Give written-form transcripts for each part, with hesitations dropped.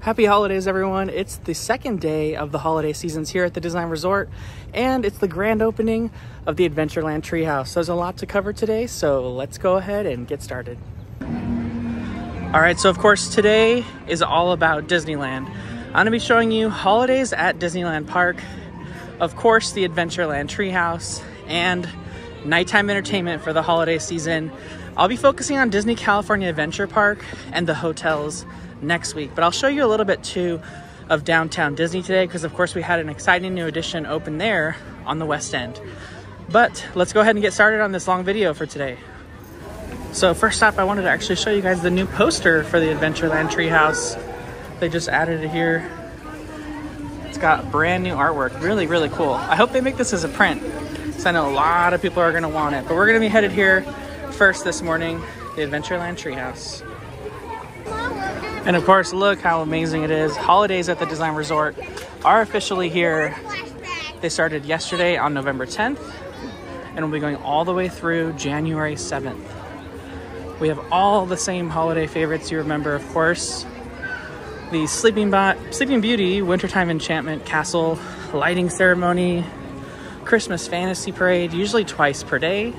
Happy holidays, everyone. It's the second day of the holiday seasons here at the Disneyland Resort, and it's the grand opening of the Adventureland Treehouse. There's a lot to cover today, so let's go ahead and get started. All right, so of course, today is all about Disneyland. I'm gonna be showing you holidays at Disneyland Park, of course, the Adventureland Treehouse, and nighttime entertainment for the holiday season. I'll be focusing on Disney California Adventure Park and the hotels next week, but I'll show you a little bit too of downtown Disney today because of course we had an exciting new addition open there on the West End. But let's go ahead and get started on this long video for today. So first up, I wanted to actually show you guys the new poster for the Adventureland Treehouse. They just added it here. It's got brand new artwork, really cool. I hope they make this as a print because I know a lot of people are going to want it, but we're going to be headed here first this morning, the Adventureland Treehouse. And of course, look how amazing it is. Holidays at the Disneyland Resort are officially here. They started yesterday on November 10th and will be going all the way through January 7th. We have all the same holiday favorites you remember, of course. The Sleeping Beauty, Wintertime Enchantment Castle, Lighting Ceremony, Christmas Fantasy Parade, usually twice per day.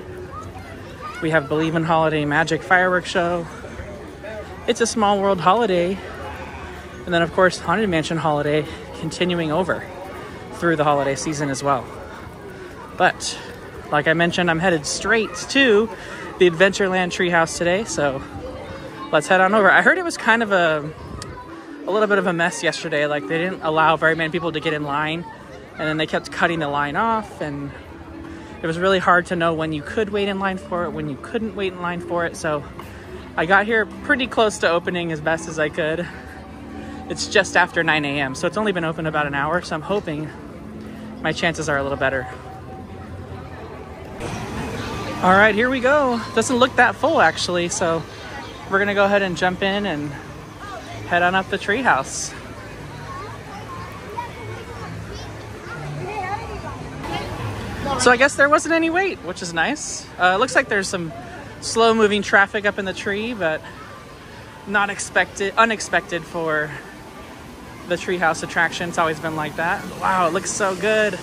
We have Believe in Holiday Magic Fireworks Show, It's a Small World Holiday, and then of course Haunted Mansion Holiday continuing over through the holiday season as well. But like I mentioned, I'm headed straight to the Adventureland Treehouse today, so let's head on over. I heard it was kind of a little bit of a mess yesterday. Like they didn't allow very many people to get in line, and then they kept cutting the line off, and it was really hard to know when you could wait in line for it, when you couldn't wait in line for it. So I got here pretty close to opening as best as I could. It's just after 9 a.m. so it's only been open about an hour, so I'm hoping my chances are a little better. All right, here we go. Doesn't look that full actually, so we're gonna go ahead and jump in and head on up the treehouse. So I guess there wasn't any wait, which is nice. It looks like there's some slow moving traffic up in the tree, but not unexpected for the treehouse attraction. It's always been like that. Wow, it looks so good.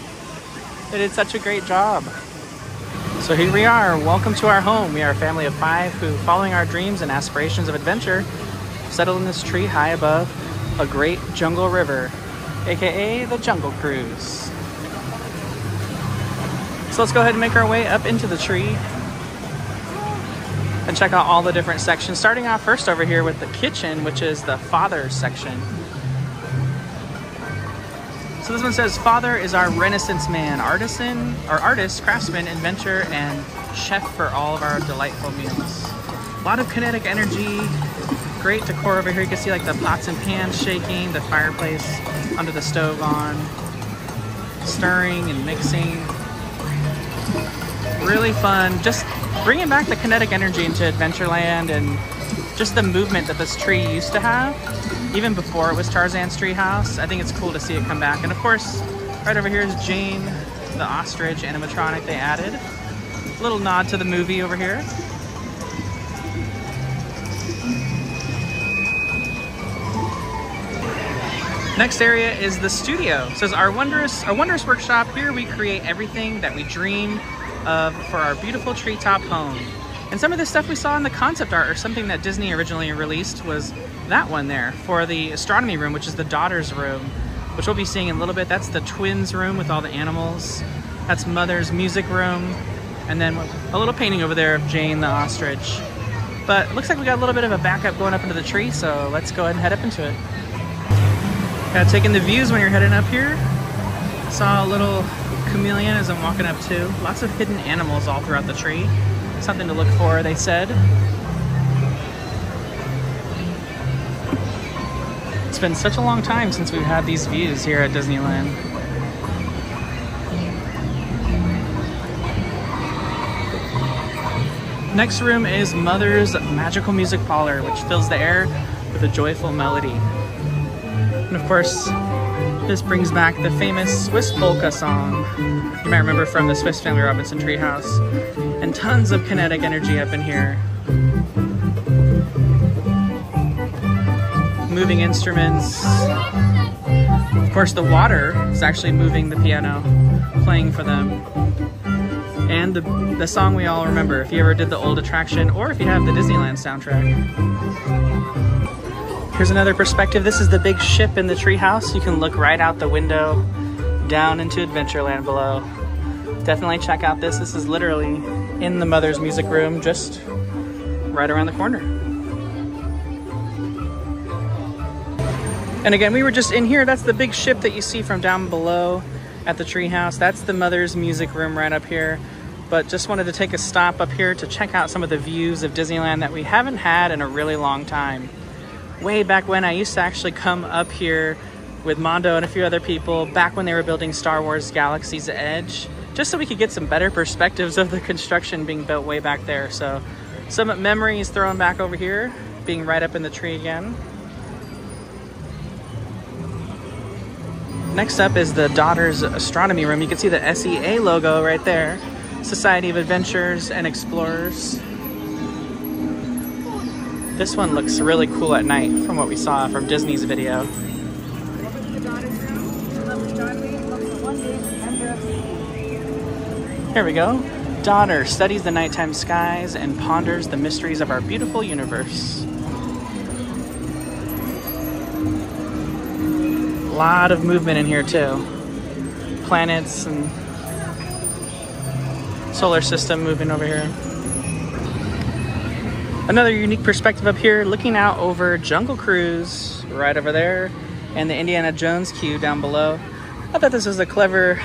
They did such a great job. So here we are. Welcome to our home. We are a family of 5 who, following our dreams and aspirations of adventure, settled in this tree high above a great jungle river, aka the Jungle Cruise. So let's go ahead and make our way up into the tree and check out all the different sections. Starting off first over here with the kitchen, which is the Father section. So this one says, Father is our Renaissance man, artisan, or artist, craftsman, inventor, and chef for all of our delightful meals. A lot of kinetic energy, great decor over here. You can see like the pots and pans shaking, the fireplace under the stove on, stirring and mixing. Really fun. Just bringing back the kinetic energy into Adventureland and just the movement that this tree used to have, even before it was Tarzan's Treehouse. I think it's cool to see it come back. And of course, right over here is Jane, the ostrich animatronic they added. A little nod to the movie over here. Next area is the studio. It says our wondrous workshop. Here we create everything that we dream of for our beautiful treetop home. And some of the stuff we saw in the concept art, or something that Disney originally released, was that one there for the astronomy room, which is the daughter's room, which we'll be seeing in a little bit. That's the twins room with all the animals. That's Mother's music room. And then a little painting over there of Jane the ostrich. But it looks like we got a little bit of a backup going up into the tree, so let's go ahead and head up into it. Kind of taking the views when you're heading up here. Saw a little chameleon as I'm walking up too. Lots of hidden animals all throughout the tree. Something to look for, they said. It's been such a long time since we've had these views here at Disneyland. Next room is Mother's Magical Music Parlor, which fills the air with a joyful melody. And of course, this brings back the famous Swiss polka song you might remember from the Swiss Family Robinson Treehouse. And tons of kinetic energy up in here. moving instruments. Of course, the water is actually moving the piano, playing for them. And the song we all remember, if you ever did the old attraction, or if you have the Disneyland soundtrack. Here's another perspective. This is the big ship in the treehouse. You can look right out the window down into Adventureland below. Definitely check out this. This is literally in the Mother's Music Room, just right around the corner. And again, we were just in here. That's the big ship that you see from down below at the treehouse. That's the Mother's Music Room right up here. But just wanted to take a stop up here to check out some of the views of Disneyland that we haven't had in a really long time. Way back when, I used to actually come up here with Mondo and a few other people back when they were building Star Wars Galaxy's Edge, just so we could get some better perspectives of the construction being built way back there. So some memories thrown back over here, being right up in the tree again. Next up is the Daughter's Astronomy Room. You can see the SEA logo right there. Society of Adventurers and Explorers. This one looks really cool at night from what we saw from Disney's video. Here we go. Daughter studies the nighttime skies and ponders the mysteries of our beautiful universe. A lot of movement in here too. Planets and solar system moving over here. Another unique perspective up here, looking out over Jungle Cruise right over there and the Indiana Jones queue down below. I thought this was a clever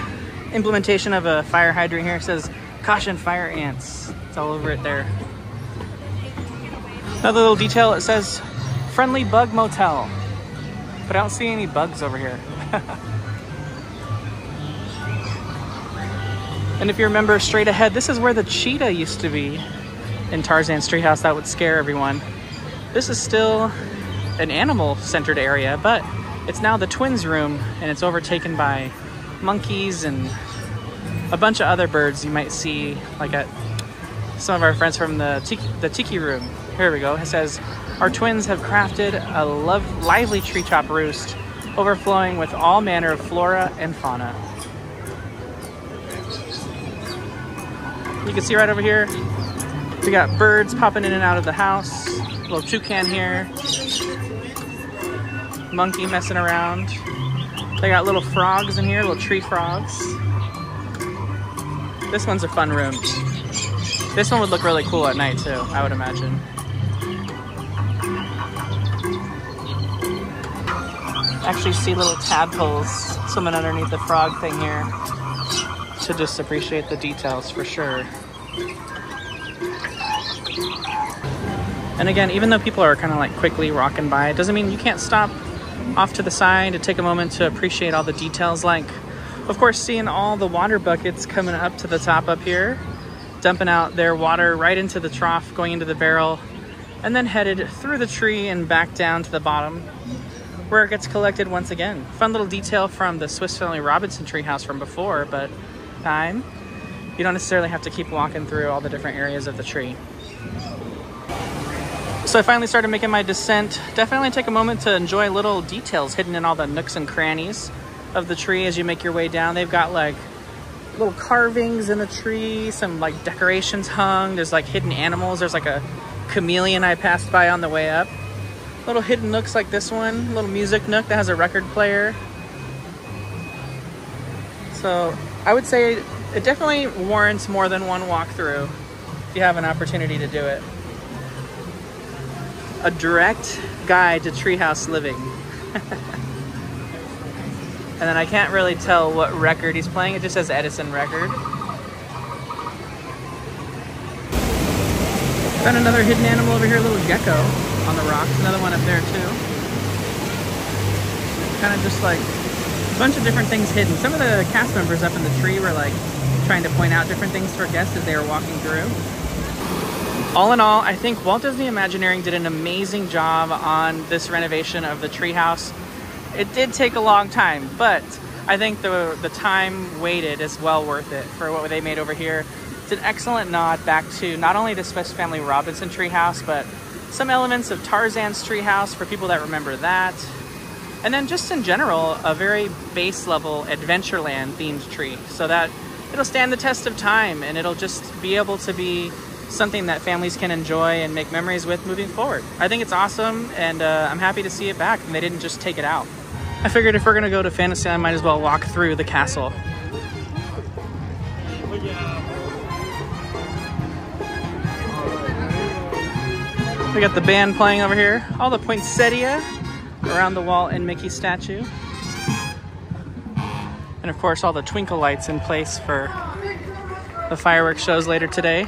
implementation of a fire hydrant here. It says, "Caution fire ants." It's all over it there. Another little detail, it says, "Friendly Bug Motel." But I don't see any bugs over here. And if you remember straight ahead, this is where the cheetah used to be in Tarzan's treehouse. That would scare everyone. This is still an animal-centered area, but it's now the twins' room, and it's overtaken by monkeys and a bunch of other birds you might see, like at some of our friends from the tiki room. Here we go. It says, "Our twins have crafted a lively treetop roost, overflowing with all manner of flora and fauna." You can see right over here, we got birds popping in and out of the house. Little toucan here. Monkey messing around. They got little frogs in here, little tree frogs. This one's a fun room. This one would look really cool at night too, I would imagine. Actually see little tadpoles swimming underneath the frog thing here. To just appreciate the details for sure. And again, even though people are kind of like quickly walking by, it doesn't mean you can't stop off to the side to take a moment to appreciate all the details, like, of course, seeing all the water buckets coming up to the top up here, dumping out their water right into the trough, going into the barrel, and then headed through the tree and back down to the bottom, where it gets collected once again. Fun little detail from the Swiss Family Robinson treehouse from before, but time, you don't necessarily have to keep walking through all the different areas of the tree. So I finally started making my descent. Definitely take a moment to enjoy little details hidden in all the nooks and crannies of the tree as you make your way down. They've got like little carvings in the tree, some like decorations hung. There's like hidden animals. There's like a chameleon I passed by on the way up. Little hidden nooks like this one, little music nook that has a record player. So I would say it definitely warrants more than one walkthrough if you have an opportunity to do it. A direct guide to treehouse living. And then I can't really tell what record he's playing. It just says Edison record. Got another hidden animal over here, a little gecko on the rocks. Another one up there too. Kind of just like a bunch of different things hidden. Some of the cast members up in the tree were like trying to point out different things for guests as they were walking through. All in all, I think Walt Disney Imagineering did an amazing job on this renovation of the treehouse. It did take a long time, but I think the time waited is well worth it for what they made over here. It's an excellent nod back to not only the Swiss Family Robinson treehouse, but some elements of Tarzan's treehouse for people that remember that. And then just in general, a very base level Adventureland themed tree, so that it'll stand the test of time and it'll just be able to be something that families can enjoy and make memories with moving forward. I think it's awesome, and I'm happy to see it back, and they didn't just take it out. I figured if we're gonna go to Fantasyland, I might as well walk through the castle. We got the band playing over here, all the poinsettia around the Walt and Mickey statue. And of course, all the twinkle lights in place for the fireworks shows later today.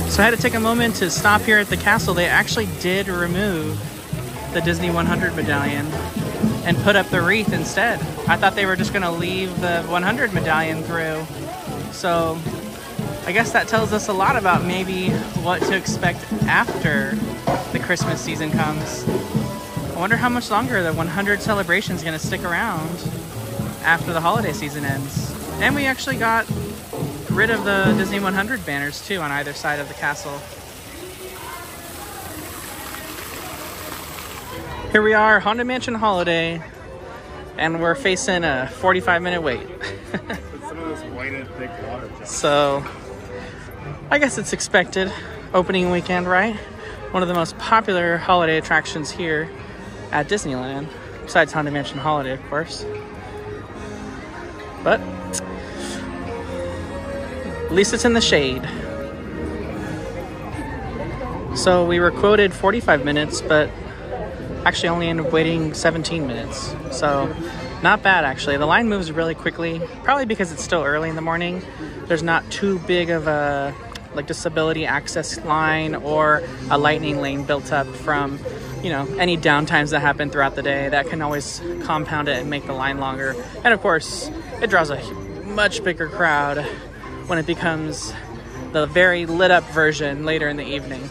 So I had to take a moment to stop here at the castle. They actually did remove the Disney 100 medallion and put up the wreath instead. I thought they were just gonna leave the 100 medallion through. So I guess that tells us a lot about maybe what to expect after the Christmas season comes. I wonder how much longer the 100 celebration is gonna stick around after the holiday season ends. And we actually got rid of the Disney 100 banners too on either side of the castle. Here we are, Haunted Mansion Holiday, and we're facing a 45-minute wait. So, I guess it's expected. Opening weekend, right? One of the most popular holiday attractions here at Disneyland, besides Haunted Mansion Holiday, of course. But at least it's in the shade. So we were quoted 45 minutes, but actually only ended up waiting 17 minutes. So not bad, actually. The line moves really quickly, probably because it's still early in the morning. There's not too big of a disability access line or a lightning lane built up from, you know, any downtimes that happen throughout the day. That can always compound it and make the line longer. And of course, it draws a much bigger crowd when it becomes the very lit up version later in the evening.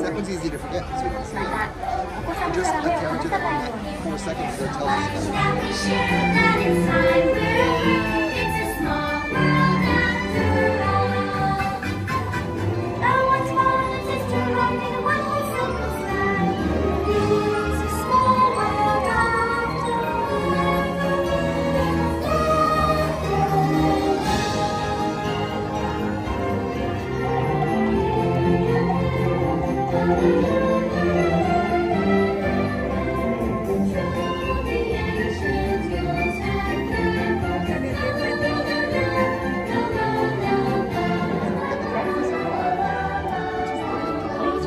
That one's easy to forget. Just count to the 4 seconds, they'll tell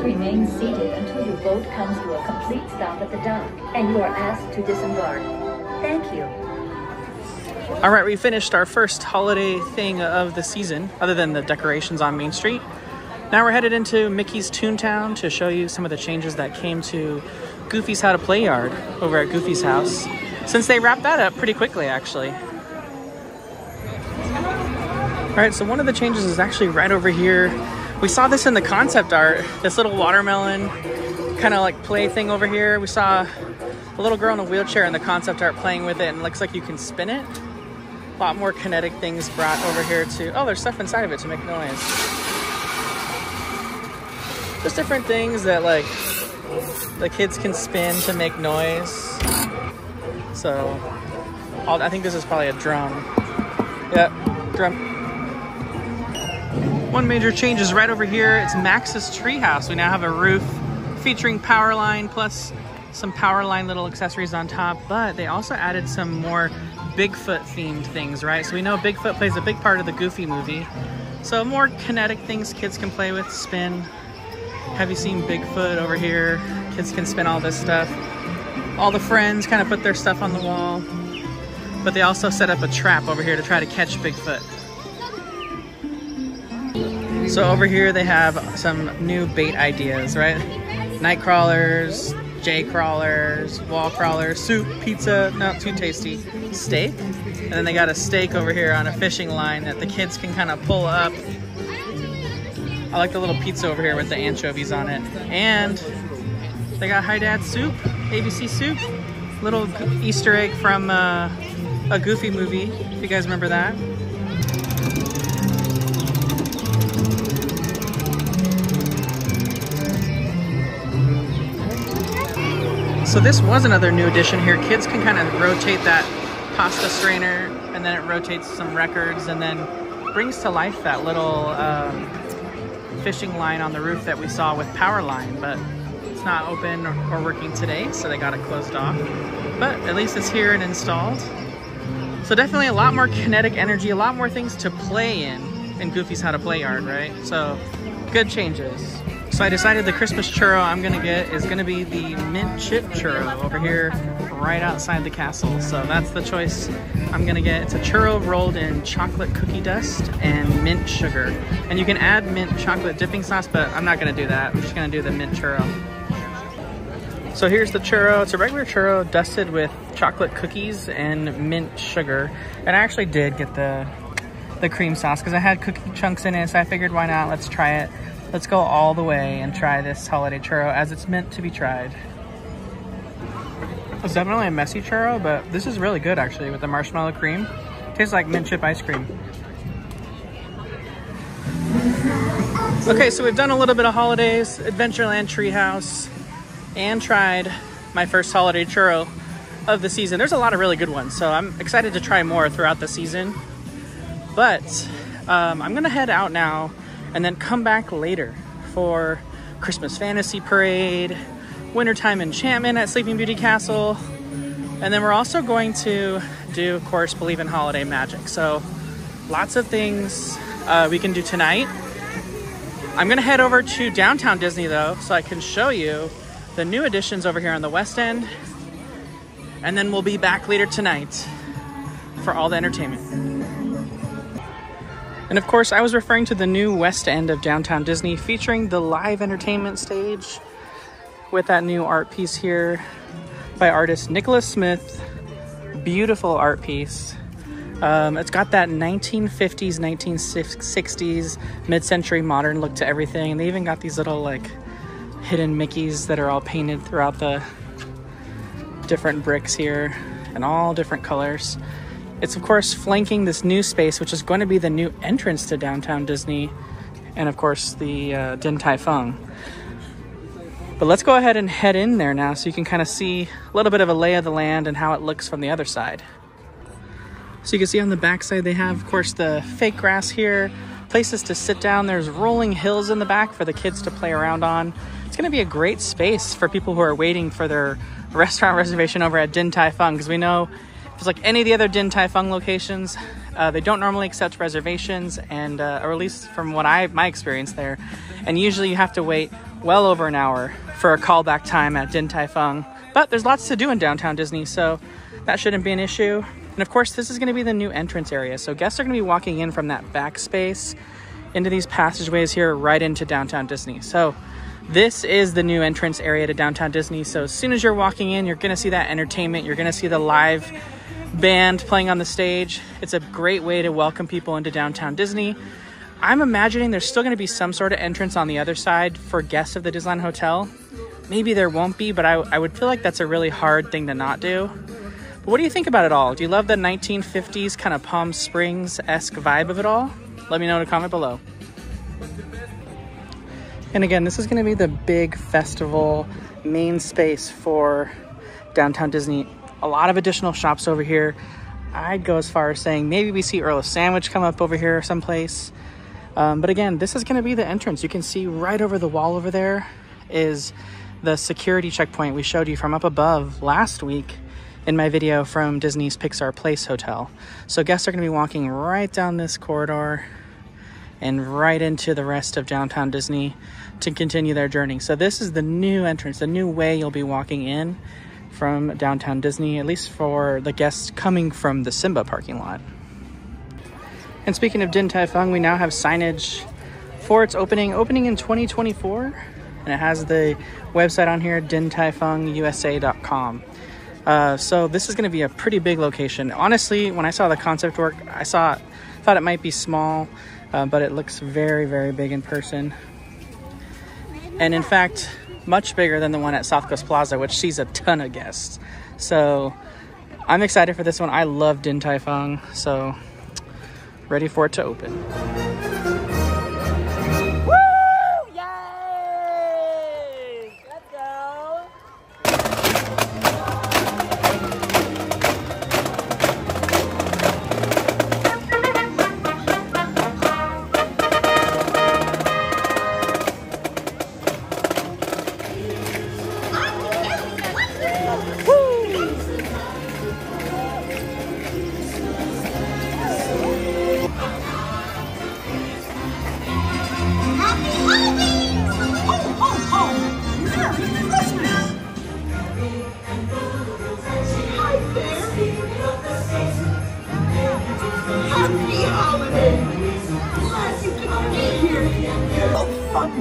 Remain seated until your boat comes to a complete stop at the dock and you are asked to disembark. Thank you. All right, we finished our first holiday thing of the season, other than the decorations on Main Street. Now we're headed into Mickey's Toontown to show you some of the changes that came to Goofy's How to Play yard over at Goofy's house, since they wrapped that up pretty quickly, actually. All right, so one of the changes is actually right over here. We saw this in the concept art, this little watermelon kind of like play thing over here. We saw a little girl in a wheelchair in the concept art playing with it, and it looks like you can spin it. A lot more kinetic things brought over here too. Oh, there's stuff inside of it to make noise. Just different things that like the kids can spin to make noise. So I think this is probably a drum. Yep, drum. One major change is right over here. It's Max's Treehouse. We now have a roof featuring Powerline plus some Powerline little accessories on top, but they also added some more Bigfoot themed things, right? So we know Bigfoot plays a big part of the Goofy movie. So more kinetic things kids can play with, spin. Have you seen Bigfoot over here? Kids can spin all this stuff. all the friends kind of put their stuff on the wall, but they also set up a trap over here to try to catch Bigfoot. So over here they have some new bait ideas, right? Night crawlers, J crawlers, wall crawlers, soup, pizza, not too tasty, steak. And then they got a steak over here on a fishing line that the kids can kind of pull up. I like the little pizza over here with the anchovies on it. And they got Hi Dad soup, ABC soup. Little Easter egg from a Goofy movie, if you guys remember that. So this was another new addition here. Kids can kind of rotate that pasta strainer, and then it rotates some records, and then brings to life that little fishing line on the roof that we saw with Powerline, but it's not open or working today, so they got it closed off. But at least it's here and installed. So definitely a lot more kinetic energy, a lot more things to play in Goofy's How to Play Yard, right? So good changes. So I decided the Christmas churro I'm gonna get is gonna be the mint chip churro over here right outside the castle. So that's the choice I'm gonna get. It's a churro rolled in chocolate cookie dust and mint sugar. And you can add mint chocolate dipping sauce, but I'm not gonna do that. I'm just gonna do the mint churro. So here's the churro. It's a regular churro dusted with chocolate cookies and mint sugar. And I actually did get the cream sauce because I had cookie chunks in it, so I figured why not, let's try it. Let's go all the way and try this holiday churro as it's meant to be tried. It's definitely a messy churro, but this is really good actually with the marshmallow cream. Tastes like mint chip ice cream. Okay, so we've done a little bit of holidays, Adventureland Treehouse, and tried my first holiday churro of the season. There's a lot of really good ones, so I'm excited to try more throughout the season. But I'm gonna head out now and then come back later for Christmas Fantasy Parade, Wintertime Enchantment at Sleeping Beauty Castle, and then we're also going to do, of course, Believe in Holiday Magic. So lots of things we can do tonight. I'm gonna head over to Downtown Disney though, so I can show you the new additions over here on the West End, and then we'll be back later tonight for all the entertainment. And of course, I was referring to the new West End of Downtown Disney, featuring the live entertainment stage with that new art piece here by artist Nicholas Smith. Beautiful art piece. It's got that 1950s, 1960s, mid-century modern look to everything. And they even got these little like hidden Mickeys that are all painted throughout the different bricks here in all different colors. It's of course flanking this new space, which is going to be the new entrance to Downtown Disney, and of course the Din Tai Fung. But let's go ahead and head in there now so you can kind of see a little bit of a lay of the land and how it looks from the other side. So you can see on the back side they have, of course, the fake grass here, places to sit down. There's rolling hills in the back for the kids to play around on. It's going to be a great space for people who are waiting for their restaurant reservation over at Din Tai Fung, because we know it's like any of the other Din Tai Fung locations, they don't normally accept reservations, and or at least from what my experience there. And usually you have to wait well over an hour for a callback time at Din Tai Fung. But there's lots to do in Downtown Disney, so that shouldn't be an issue. And of course, this is going to be the new entrance area. So guests are going to be walking in from that back space into these passageways here right into Downtown Disney. So this is the new entrance area to Downtown Disney. So as soon as you're walking in, you're going to see that entertainment. You're going to see the live band playing on the stage. It's a great way to welcome people into Downtown Disney. I'm imagining there's still going to be some sort of entrance on the other side for guests of the Disneyland Hotel. Maybe there won't be, but I would feel like that's a really hard thing to not do. But what do you think about it all? Do you love the 1950s kind of Palm Springs-esque vibe of it all? Let me know in a comment below. And again, this is going to be the big festival main space for Downtown Disney. A lot of additional shops over here. I'd go as far as saying maybe we see Earl's Sandwich come up over here someplace. But again, this is going to be the entrance. You can see right over the wall over there is the security checkpoint we showed you from up above last week in my video from Disney's Pixar Place Hotel. So guests are going to be walking right down this corridor and right into the rest of Downtown Disney to continue their journey. So this is the new entrance, the new way you'll be walking in from downtown Disney, at least for the guests coming from the Simba parking lot. And speaking of Din Tai Fung, we now have signage for its opening in 2024. And it has the website on here, dintaifungusa.com. So this is going to be a pretty big location. Honestly, when I saw the concept work, I thought it might be small, but it looks very, very big in person. And in fact, much bigger than the one at South Coast Plaza, which sees a ton of guests. So I'm excited for this one. I love Din Tai Fung, so ready for it to open.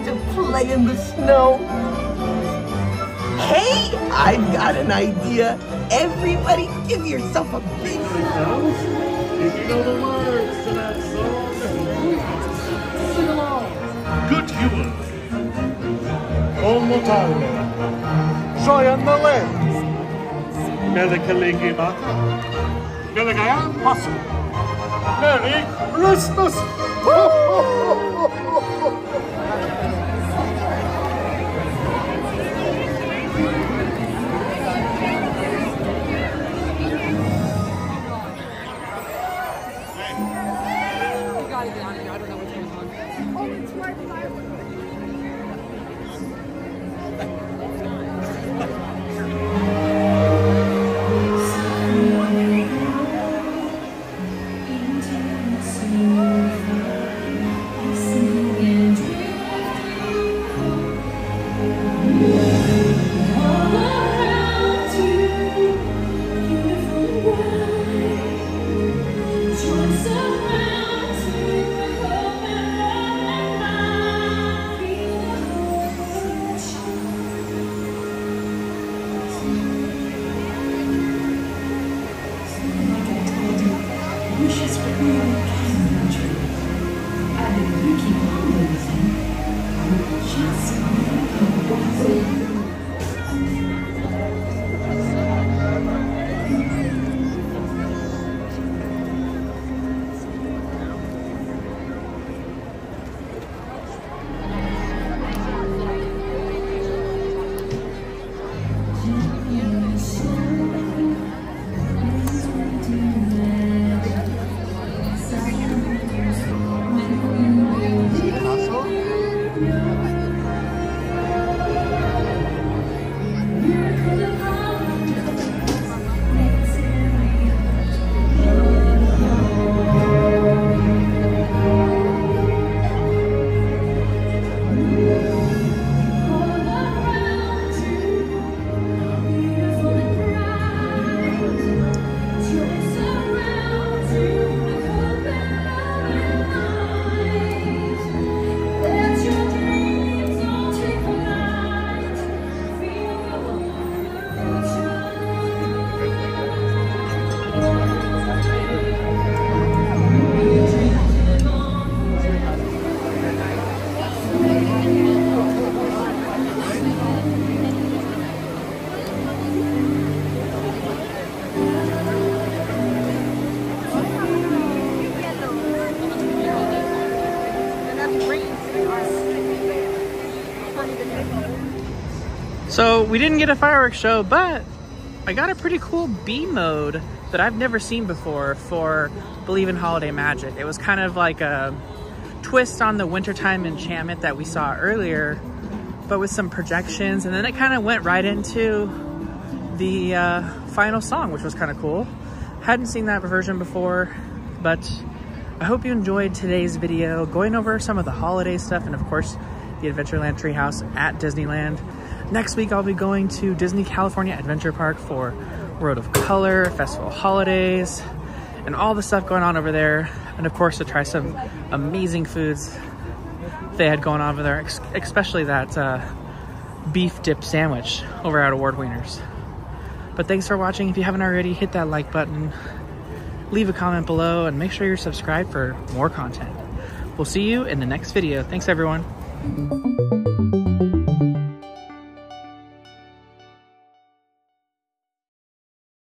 To play in the snow. Hey, I've got an idea. Everybody give yourself a big If you know the words to that song, sing along. Good humor. Como talme. Joyan Malay. Melikalingi Maka. Meligayang Pasu. Merry Christmas. So we didn't get a fireworks show, but I got a pretty cool bee mode that I've never seen before for Believe in Holiday Magic. It was kind of like a twist on the wintertime enchantment that we saw earlier, but with some projections, and then it kind of went right into the final song, which was kind of cool. Hadn't seen that version before, but I hope you enjoyed today's video going over some of the holiday stuff and of course the Adventureland Treehouse at Disneyland. Next week, I'll be going to Disney California Adventure Park for World of Color, Festival Holidays, and all the stuff going on over there. And of course, to try some amazing foods they had going on over there, especially that beef dip sandwich over at Award Wieners. But thanks for watching. If you haven't already, hit that like button, leave a comment below, and make sure you're subscribed for more content. We'll see you in the next video. Thanks, everyone.